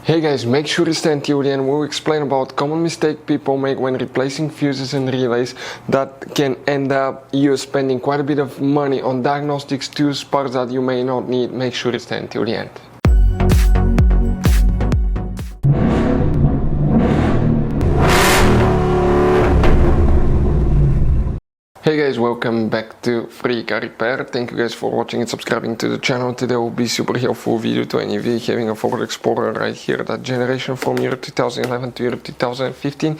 Hey guys, make sure you stay until the end. We'll explain about common mistake people make when replacing fuses and relays that can end up you spending quite a bit of money on diagnostics tools, parts that you may not need. Make sure you stay until the end. Hey guys, welcome back to Free Car Repair. Thank you guys for watching and subscribing to the channel. Today will be super helpful video to any of you having a Ford Explorer right here, that generation from year 2011 to year 2015.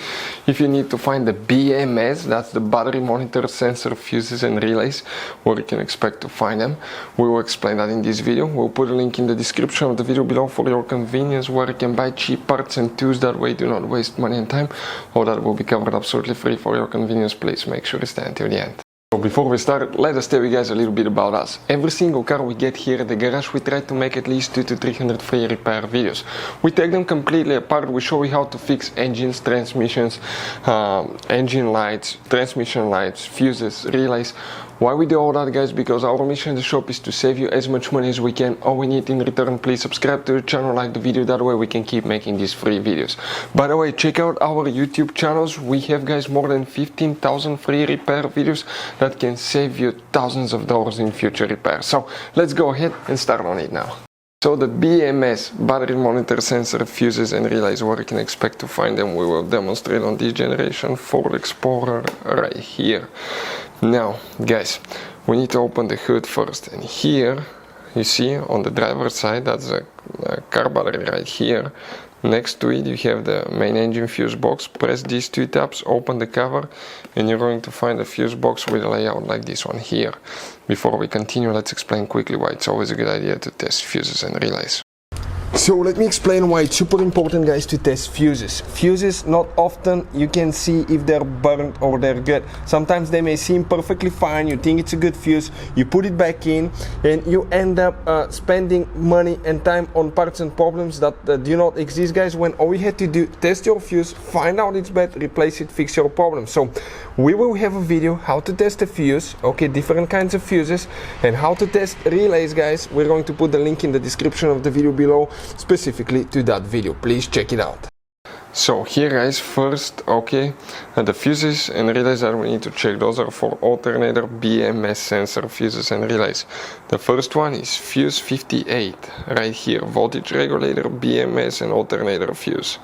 If you need to find the BMS, that's the battery monitor sensor fuses and relays, where you can expect to find them. We will explain that in this video. We'll put a link in the description of the video below for your convenience, where you can buy cheap parts and tools. That way do not waste money and time. All that will be covered absolutely free for your convenience. Please make sure to stay until the end. So before we start, let us tell you guys a little bit about us. Every single car we get here at the garage, we try to make at least 200 to 300 free repair videos. We take them completely apart. We show you how to fix engines, transmissions, engine lights, transmission lights, fuses, relays. Why we do all that, guys? Because our mission in the shop is to save you as much money as we can. All we need in return, please subscribe to the channel, like the video, that way we can keep making these free videos. By the way, check out our YouTube channels. We have, guys, more than 15,000 free repair videos that can save you thousands of dollars in future repairs. So let's go ahead and start on it now. So the BMS, battery monitor sensor fuses and relays, where you can expect to find them, we will demonstrate on this generation Ford Explorer right here. Now guys, we need to open the hood first, and here you see on the driver's side, that's a car battery right here. Next to it you have the main engine fuse box. Press these two tabs, open the cover, and you're going to find a fuse box with a layout like this one here. Before we continue, let's explain quickly why it's always a good idea to test fuses and relays. So let me explain why it's super important, guys, to test fuses. Fuses, not often you can see if they're burnt or they're good. Sometimes they may seem perfectly fine, you think it's a good fuse, you put it back in, and you end up spending money and time on parts and problems that do not exist, guys, when all you had to do, test your fuse, find out it's bad, replace it, fix your problem. So we will have a video how to test a fuse, okay, different kinds of fuses, and how to test relays, guys. We're going to put the link in the description of the video below, specifically to that video. Please check it out. So here, guys, first, okay, the fuses and relays that we need to check, those are for alternator BMS sensor fuses and relays. The first one is fuse 58 right here, voltage regulator, BMS and alternator fuse.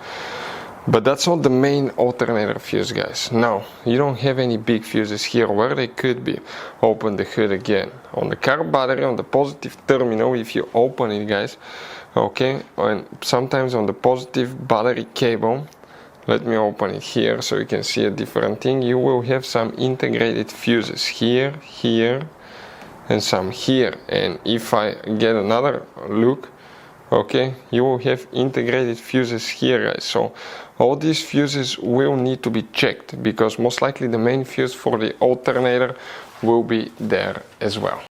But that's not the main alternator fuse, guys. No, you don't have any big fuses here. Where they could be, open the hood again. On the car battery, on the positive terminal, if you open it, guys, okay, and sometimes on the positive battery cable, let me open it here so you can see a different thing. You will have some integrated fuses here, here, and some here. And if I get another look, okay, you will have integrated fuses here, guys. So all these fuses will need to be checked, because most likely the main fuse for the alternator will be there as well.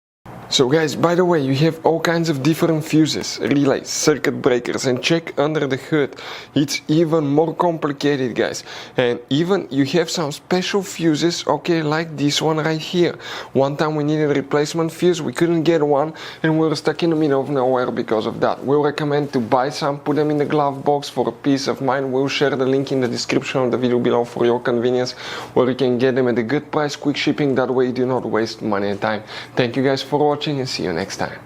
So guys, by the way, you have all kinds of different fuses, relays, circuit breakers, and check under the hood. It's even more complicated, guys. And even you have some special fuses, okay, like this one right here. One time we needed a replacement fuse, we couldn't get one, and we were stuck in the middle of nowhere because of that. We'll recommend to buy some, put them in the glove box for a peace of mind. We'll share the link in the description of the video below for your convenience, where you can get them at a good price, quick shipping. That way you do not waste money and time. Thank you guys for watching, and see you next time.